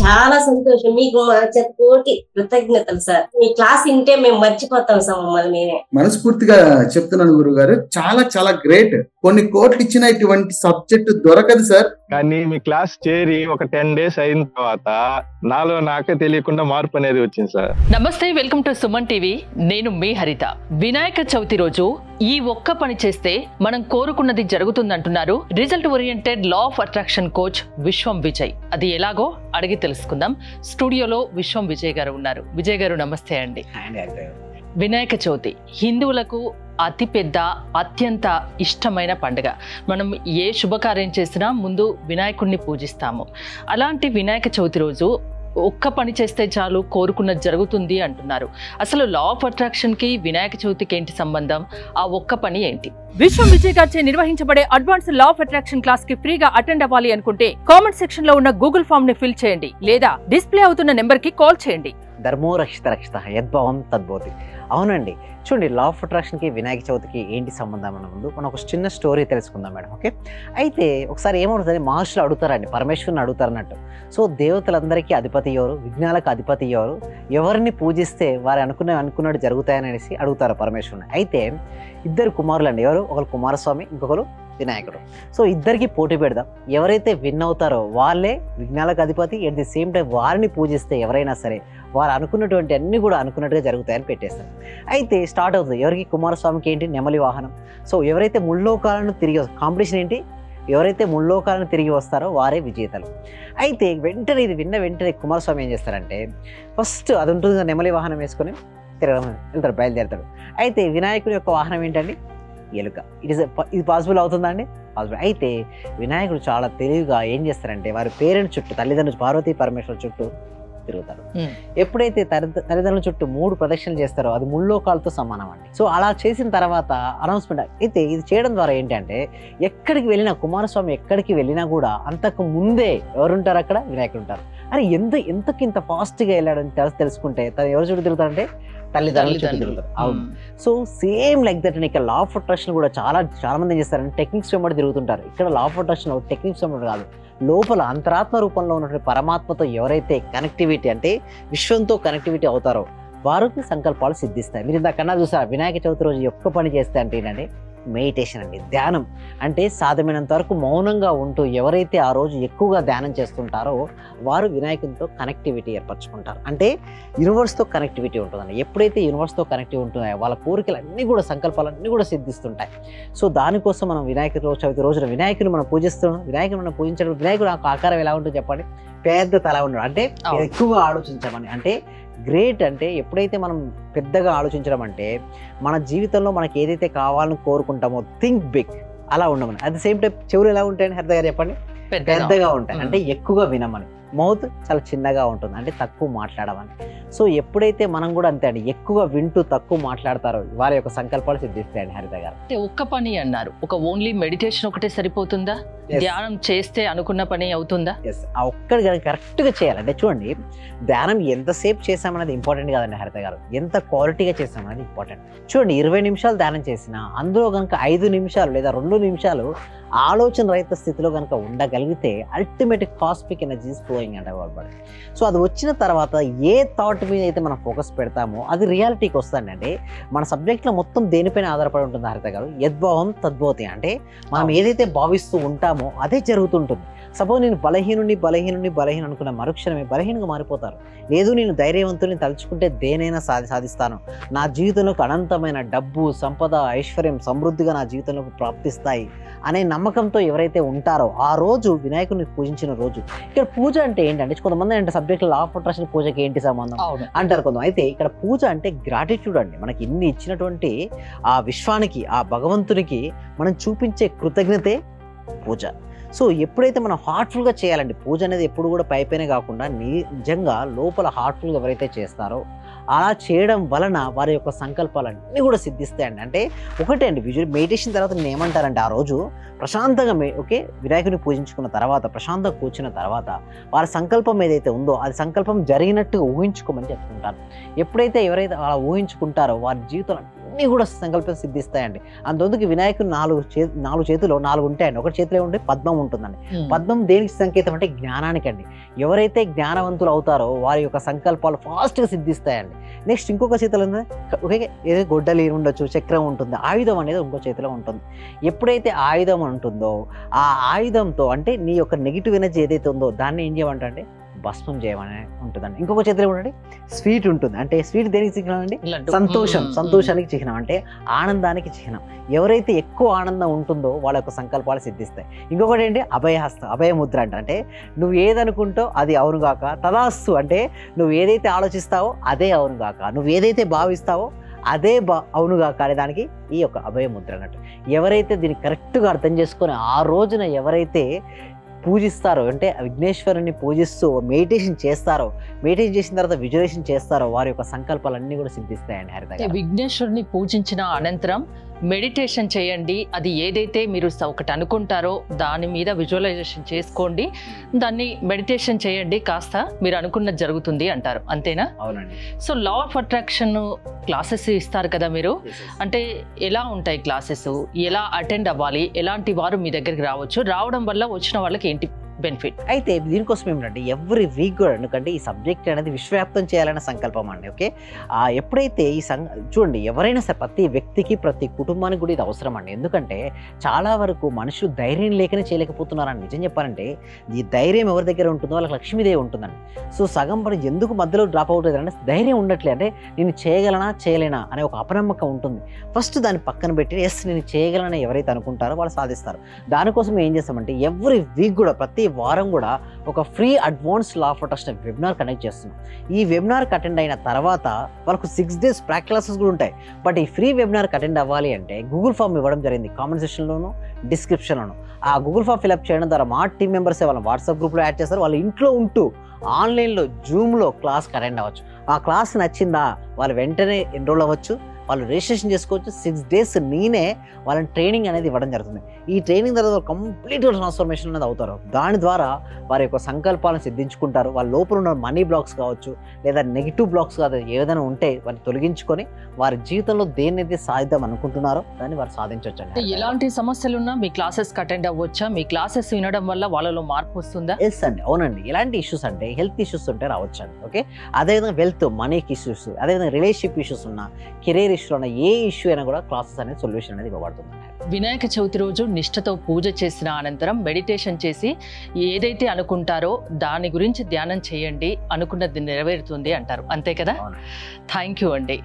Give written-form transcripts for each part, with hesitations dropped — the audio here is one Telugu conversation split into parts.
చాలా సంతోషం. మీకు మా కోటి కృతజ్ఞతలు సార్. మీ క్లాస్ వింటే మేము మర్చిపోతాం సార్ మమ్మల్ని మేమే. మనస్ఫూర్తిగా చెప్తున్నాను గురువు గారు, చాలా చాలా గ్రేట్. కొన్ని కోట్లు ఇచ్చిన ఇటువంటి సబ్జెక్ట్ దొరకదు సార్. కానీ మీ క్లాస్ చేరి ఒక 10 days అయిన తర్వాత నాలో నాకే తెలియకుండా మార్పు అనేది వచ్చింది సార్. నమస్తే, వెల్కమ్ టు సుమన్ టీవీ. నేను మీ హరిత. వినాయక చవితి రోజు ఈ ఒక్క పని చేస్తే మనం కోరుకున్నది జరుగుతుందంటున్నారు result oriented law of attraction coach Vishwam Vijay. అది ఎలాగో అడిగి తెలుసుకుందాం. స్టూడియోలో విశ్వం విజయ్ గారు ఉన్నారు. విజయ్ గారు నమస్తే అండి. వినాయక చవితి హిందువులకు అతిపెద్ద అత్యంత ఇష్టమైన పండుగ. మనం ఏ శుభకార్యం చేసినా ముందు వినాయకుడిని పూజిస్తాము. అలాంటి వినాయక చవితి రోజు ఒక్క పని చేస్తే చాలు కోరుకున్నది జరుగుతుంది అంటున్నారు. అసలు లా ఆఫ్ అట్రాక్షన్ కి వినాయక చవితికి ఏంటి సంబంధం? ఆ ఒక్క పని ఏంటి? విశ్వం విజయ్ గారిచే నిర్వహించబడే advance law of attraction class కి ఫ్రీగా అటెండ్ అవ్వాలి అనుకుంటే కామెంట్ సెక్షన్ లో ఉన్న గూగుల్ ఫామ్ ని ఫిల్ చేయండి, లేదా డిస్ప్లే అవుతున్న నెంబర్ కి కాల్ చేయండి. ధర్మో రక్షిత రక్షిత యద్భావం తద్భవతి. అవునండి, చూడండి, లా ఆఫ్ అట్రాక్షన్కి వినాయక చవితికి ఏంటి సంబంధం అన్న ముందు మనం ఒక చిన్న స్టోరీ తెలుసుకుందాం మేడం. ఓకే, అయితే ఒకసారి ఏమవుతుంది, మహర్షులు అడుగుతారండి, పరమేశ్వరుని అడుగుతారన్నట్టు. సో దేవతలందరికీ అధిపతి ఎవరు, విఘ్నాలకు అధిపతి ఎవరు, ఎవరిని పూజిస్తే వారు అనుకున్నట్టు జరుగుతాయని అనేసి అడుగుతారు పరమేశ్వరుని. అయితే ఇద్దరు కుమారులు అండి, ఎవరు, ఒకరు కుమారస్వామి, ఇంకొకరు వినాయకుడు. సో ఇద్దరికి పోటీ పెడదాం, ఎవరైతే విన్ అవుతారో వాళ్ళే విఘ్నాలకు అధిపతి. ఎట్ ది సేమ్ టైం వారిని పూజిస్తే ఎవరైనా సరే వారు అనుకున్నటువంటి అన్ని కూడా అనుకున్నట్టుగా జరుగుతాయని పెట్టేస్తారు. అయితే స్టార్ట్ అవుతుంది. ఎవరికి, కుమారస్వామికి ఏంటి, నెమలి వాహనం. సో ఎవరైతే ముల్లోకాలను తిరిగి కాంపిటీషన్ ఏంటి, ఎవరైతే ముల్లోకాలను తిరిగి వస్తారో వారే విజేతలు. అయితే వెంటనే ఇది విన్న వెంటనే కుమారస్వామి ఏం చేస్తారంటే ఫస్ట్ అది ఉంటుంది కదా, నెమలి వాహనం వేసుకొని తిరగడం వెళ్తాడు, బయలుదేరుతాడు. అయితే వినాయకుడి యొక్క వాహనం ఏంటండి, ఎలుక. ఇది పాసిబుల్ అవుతుందండి, పాసిబుల్. అయితే వినాయకుడు చాలా తెలివిగా ఏం చేస్తారంటే వారి పేరెంట్స్ చుట్టూ, తల్లిదండ్రులు పార్వతీ పరమేశ్వరు చుట్టూ తిరుగుతారు. ఎప్పుడైతే తల్లిదండ్రుల చుట్టూ 3 ప్రదక్షిణలు చేస్తారో అది ముల్లోకాలతో సమానం అండి. సో అలా చేసిన తర్వాత అనౌన్స్మెంట్. అయితే ఇది చేయడం ద్వారా ఏంటంటే ఎక్కడికి వెళ్ళినా, కుమారస్వామి ఎక్కడికి వెళ్ళినా కూడా అంతకు ముందే ఎవరుంటారు అక్కడ, వినాయకుడు ఉంటారు. అరే ఎంతకి ఇంత ఫాస్ట్గా వెళ్ళాడని తెలుసుకుంటే తను ఎవరు చుట్టూ తిరుగుతారంటే తల్లిదండ్రులు చుట్టూ తిరుగుతారు. అవును. సో సేమ్ లైక్ దట్ అండి. ఇక్కడ లా ఆఫ్ అట్రాక్షన్ కూడా చాలా మంది ఏం చేస్తారంటే టెక్నిక్స్ వెంబడి తిరుగుతుంటారు. ఇక్కడ లా ఆఫ్ అట్రాక్షన్ టెక్నిక్స్ వెంబడి కాదు, లోపల అంతరాత్మ రూపంలో ఉన్నటువంటి పరమాత్మతో ఎవరైతే కనెక్టివిటీ అంటే విశ్వంతో కనెక్టివిటీ అవుతారో వారికి సంకల్పాలు సిద్ధిస్తాయి. మీరు ఇందాకన్నా చూసారా, వినాయక చవితి రోజు ఒక్క పని చేస్తే అంటే ఏంటంటే మెడిటేషన్ అండి, ధ్యానం. అంటే సాధ్యమైనంత వరకు మౌనంగా ఉంటూ ఎవరైతే ఆ రోజు ఎక్కువగా ధ్యానం చేస్తుంటారో వారు వినాయకునితో కనెక్టివిటీ ఏర్పరచుకుంటారు. అంటే యూనివర్స్తో కనెక్టివిటీ ఉంటుందండి. ఎప్పుడైతే యూనివర్స్తో కనెక్టివిటీ ఉంటుందో వాళ్ళ కోరికలు అన్నీ కూడా, సంకల్పాలన్నీ కూడా సిద్ధిస్తుంటాయి. సో దానికోసం మనం వినాయక చవితి రోజున వినాయకుని మనం పూజిస్తున్నాం. వినాయకుని మనం పూజించడం, వినాయకుడు ఆకారం ఎలా ఉంటుంది చెప్పండి, పెద్ద తల ఉన్నాడు. అంటే ఎక్కువగా ఆలోచించామని, అంటే గ్రేట్. అంటే ఎప్పుడైతే మనం పెద్దగా ఆలోచించడం అంటే మన జీవితంలో మనకి ఏదైతే కావాలని కోరుకుంటామో థింక్ బిగ్, అలా ఉండమని. అట్ ది సేమ్ టైం చెవులు ఎలా ఉంటాయని హరిత గారు చెప్పండి, పెద్దగా ఉంటాయి. అంటే ఎక్కువగా వినమని. మౌత్ చాలా చిన్నగా ఉంటుంది, అంటే తక్కువ మాట్లాడమని. సో ఎప్పుడైతే మనం కూడా అంతే అండి, ఎక్కువ వింటూ తక్కువ మాట్లాడతారో వారి యొక్క సంకల్పాలు సిద్ధిస్తాయండి. హరిత గారు అంటే ఒక్క పని అన్నారు, ఒక ఓన్లీ మెడిటేషన్ ఒకటే సరిపోతుందా? ధ్యానం చేస్తే అనుకున్న పని అవుతుందా? ఎస్, ఆ ఒక్కటి కరెక్ట్గా చేయాలంటే చూడండి, ధ్యానం ఎంతసేపు చేసామనేది ఇంపార్టెంట్ కాదండి హరిత గారు, ఎంత క్వాలిటీగా చేసామనేది ఇంపార్టెంట్. చూడండి, 20 నిమిషాలు ధ్యానం చేసినా అందులో కనుక 5 నిమిషాలు లేదా 2 నిమిషాలు ఆలోచన రహిత స్థితిలో కనుక ఉండగలిగితే అల్టిమేట్ కాస్మిక్ ఎనర్జీస్ ఫ్లోయింగ్ అంటే వాళ్ళ. సో అది వచ్చిన తర్వాత ఏ థాట్ మీద అయితే మనం ఫోకస్ పెడతామో అది రియాలిటీకి వస్తుంది. అంటే మన సబ్జెక్ట్లో మొత్తం దేనిపైన ఆధారపడి ఉంటుంది హరిత గారు, యద్భావం తద్భవతి. అంటే మనం ఏదైతే భావిస్తూ ఉంటామో అదే జరుగుతుంటుంది. సపోజ్ నేను బలహీన అనుకున్న మరుక్షణమే బలహీనంగా మారిపోతారు. లేదు, నేను ధైర్యవంతుని తలుచుకుంటే దేనైనా సాధిస్తాను, నా జీవితంలోకి అనంతమైన డబ్బు, సంపద, ఐశ్వర్యం, సమృద్ధిగా నా జీవితంలోకి ప్రాప్తిస్తాయి అనే నమ్మకంతో ఎవరైతే ఉంటారో ఆ రోజు వినాయకుడిని పూజించిన రోజు. ఇక్కడ పూజ అంటే ఏంటంటే కొంతమంది అంటే సబ్జెక్ట్ లా ఆఫ్ అట్రాక్షన్ పూజకి ఏంటి సంబంధం అంటారు కొంతమంది. అయితే ఇక్కడ పూజ అంటే గ్రాటిట్యూడ్ అండి. మనకి ఇన్ని ఇచ్చినటువంటి ఆ విశ్వానికి, ఆ భగవంతునికి మనం చూపించే కృతజ్ఞతే పూజ. సో ఎప్పుడైతే మనం హార్ట్ఫుల్గా చేయాలండి, పూజ అనేది ఎప్పుడు కూడా పైపైనే కాకుండా నిజంగా లోపల హార్ట్ఫుల్గా ఎవరైతే చేస్తారో అలా చేయడం వలన వారి యొక్క సంకల్పాలన్నీ కూడా సిద్ధిస్తాయండి. అంటే ఒకటే అండి, మెడిటేషన్ తర్వాత నేను ఏమంటారంటే ఆ రోజు ప్రశాంతంగా వినాయకుడిని పూజించుకున్న తర్వాత ప్రశాంతంగా కూర్చున్న తర్వాత వారి సంకల్పం ఏదైతే ఉందో అది సంకల్పం జరిగినట్టుగా ఊహించుకోమని చెప్తుంటారు. ఎప్పుడైతే ఎవరైతే అలా ఊహించుకుంటారో వారి జీవితంలో అన్నీ కూడా సంకల్పం సిద్ధిస్తాయండి. అందుకు వినాయకుడు 4 చేతులు 4 ఉంటాయండి. ఒకటి చేతిలో ఉంటే పద్మం ఉంటుందండి. పద్మం దేనికి సంకేతం అంటే జ్ఞానానికి అండి. ఎవరైతే జ్ఞానవంతులు అవుతారో వారి యొక్క సంకల్పాలు ఫాస్ట్గా సిద్ధిస్తాయండి. నెక్స్ట్ ఇంకొక చేతిలో ఏదో గొడ్డలి ఉండొచ్చు, చక్రం ఉంటుంది, ఆయుధం అనేది ఇంకో చేతిలో ఉంటుంది. ఎప్పుడైతే ఆయుధం ఉంటుందో ఆ ఆయుధంతో అంటే నీ యొక్క నెగిటివ్ ఎనర్జీ ఏదైతే ఉందో దాన్ని ఏం చేయమంటే భస్మం చేయమని ఉంటుందండి. ఇంకొక చేతిలో ఉండండి స్వీట్ ఉంటుంది. అంటే స్వీట్ దేనికి చిహ్నం అండి? సంతోషానికి చిహ్నం, అంటే ఆనందానికి చిహ్నం. ఎవరైతే ఎక్కువ ఆనందం ఉంటుందో వాళ్ళ యొక్క సంకల్పాలు సిద్ధిస్తాయి. ఇంకొకటి ఏంటి? అభయహస్తం, అభయముద్ర అంటే నువ్వు ఏదనుకుంటావు అది అవునుగాక తదాస్తు, అంటే నువ్వు ఏదైతే ఆలోచిస్తావో అదే అవునుగాక, నువ్వు ఏదైతే భావిస్తావో అదే అవునుగాక అనే దానికి ఈ యొక్క అభయముద్ర అన్నట్టు. ఎవరైతే దీన్ని కరెక్ట్గా అర్థం చేసుకొని ఆ రోజున ఎవరైతే పూజిస్తారో, అంటే విఘ్నేశ్వరుని పూజిస్తూ మెడిటేషన్ చేస్తారో, మెడిటేషన్ చేసిన తర్వాత విజువలైజేషన్ చేస్తారో వారి యొక్క సంకల్పాలన్నీ కూడా సిద్ధిస్తాయండి. హరిత విఘ్నేశ్వరుని పూజించిన అనంతరం మెడిటేషన్ చేయండి. అది ఏదైతే మీరు ఒకటి అనుకుంటారో దాని మీద విజువలైజేషన్ చేసుకోండి, దాన్ని మెడిటేషన్ చేయండి, కాస్త మీరు అనుకున్నది జరుగుతుంది అంటారు, అంతేనా? అవునండి. So law of attraction classes ఇస్తారు కదా మీరు, అంటే ఎలా ఉంటాయి క్లాసెస్, ఎలా అటెండ్ అవ్వాలి, ఎలాంటి వారు మీ దగ్గరికి రావచ్చు, రావడం వల్ల వచ్చిన వాళ్ళకి ఏంటి బెనిఫిట్? అయితే దీనికోసం ఏమిటంటే ఎవ్రీ వీక్ కూడా, ఎందుకంటే ఈ సబ్జెక్ట్ అనేది విశ్వవ్యాప్తం చేయాలనే సంకల్పం అండి. ఓకే, ఎప్పుడైతే చూడండి ఎవరైనా సరే ప్రతి వ్యక్తికి ప్రతి కుటుంబానికి కూడా ఇది అవసరం అండి. ఎందుకంటే చాలా వరకు మనుషులు ధైర్యం లేకనే చేయలేకపోతున్నారని నిజం చెప్పాలంటే ఈ ధైర్యం ఎవరి దగ్గర ఉంటుందో వాళ్ళకి లక్ష్మీదేవి ఉంటుందండి. సో సగం పని ఎందుకు మధ్యలో డ్రాప్ అవుట్ అవుతారంటే ధైర్యం ఉండట్లే, అంటే నేను చేయగలనా చేయలేనా అనే ఒక అపనమ్మకం ఉంటుంది. ఫస్ట్ దాన్ని పక్కన పెట్టి ఎస్ నేను చేయగలనని ఎవరైతే అనుకుంటారో వాళ్ళు సాధిస్తారు. దానికోసం ఏం చేస్తామంటే ఎవ్రీ వీక్ కూడా ప్రతి వారం కూడా ఒక free advance law of attraction webinar conduct చేస్తున్నాం. ఈ వెబినార్కి అటెండ్ అయిన తర్వాత వాళ్ళకు 6 days ప్రాక్టికల్ క్లాసెస్ కూడా ఉంటాయి. బట్ ఈ ఫ్రీ వెబినార్కి అటెండ్ అవ్వాలి అంటే గూగుల్ ఫామ్ ఇవ్వడం జరిగింది, కామెంట్ సెక్షన్లోను డిస్క్రిప్షన్లోను. ఆ గూగుల్ ఫామ్ ఫిల్అప్ చేయడం ద్వారా మా టీమ్ మెంబర్సే వాళ్ళ వాట్సాప్ గ్రూప్లో యాడ్ చేస్తారు. వాళ్ళ ఇంట్లో ఉంటూ ఆన్లైన్లో జూమ్లో క్లాస్కి అటెండ్ అవ్వచ్చు. ఆ క్లాస్ నచ్చిందా వాళ్ళు వెంటనే ఎన్రోల్ అవ్వచ్చు, వాళ్ళు రిజిస్ట్రేషన్ చేసుకోవచ్చు. 6 days నేనే వాళ్ళని ట్రైనింగ్ అనేది ఇవ్వడం జరుగుతుంది. ఈ ట్రైనింగ్ తర్వాత కంప్లీట్గా ట్రాన్స్ఫర్మేషన్ అనేది అవుతారు. దాని ద్వారా వారి యొక్క సంకల్పాలను సిద్ధించుకుంటారు. వాళ్ళ లోపల ఉన్న మనీ బ్లాక్స్ కావచ్చు లేదా నెగిటివ్ బ్లాక్స్ కాదు ఏదైనా ఉంటే వాటిని తొలగించుకొని వారి జీవితంలో దేన్నైతే సాధిద్దాం అనుకుంటున్నారో దాన్ని వారు సాధించవచ్చు అండి. ఎలాంటి సమస్యలున్నా మీ క్లాసెస్కి అటెండ్ అవ్వచ్చా? మీ క్లాసెస్ వినడం వల్ల వాళ్ళలో మార్పు వస్తుందా? ఎస్ అండి, అవునండి. ఎలాంటి ఇష్యూస్ అంటే హెల్త్ ఇష్యూస్ ఉంటే రావచ్చు అండి. ఓకే, అదేవిధంగా వెల్త్ మనీకి ఇష్యూస్, అదేవిధంగా రిలేషన్షిప్ ఇష్యూస్ ఉన్నా, కెరీర్ ఇష్యూ ఉన్న ఏ ఇష్యూ అయినా కూడా క్లాసెస్ అనేది సొల్యూషన్ అనేది ఇవ్వబడుతుంది. వినాయక చవితి రోజు నిష్ఠతో పూజ చేసిన అనంతరం మెడిటేషన్ చేసి ఏదైతే అనుకుంటారో దాని గురించి ధ్యానం చేయండి, అనుకున్నది నెరవేరుతుంది అంటారు, అంతే కదా? థ్యాంక్ యూ అండి.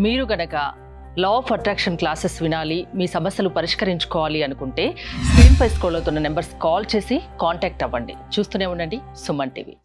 మీరు గనక లా ఆఫ్ అట్రాక్షన్ క్లాసెస్ వినాలి, మీ సమస్యలు పరిష్కరించుకోవాలి అనుకుంటే స్క్రీన్ పై స్క్రోల్ అవుతున్న నెంబర్స్ కాల్ చేసి కాంటాక్ట్ అవ్వండి. చూస్తూనే ఉండండి సుమన్ టీవీ.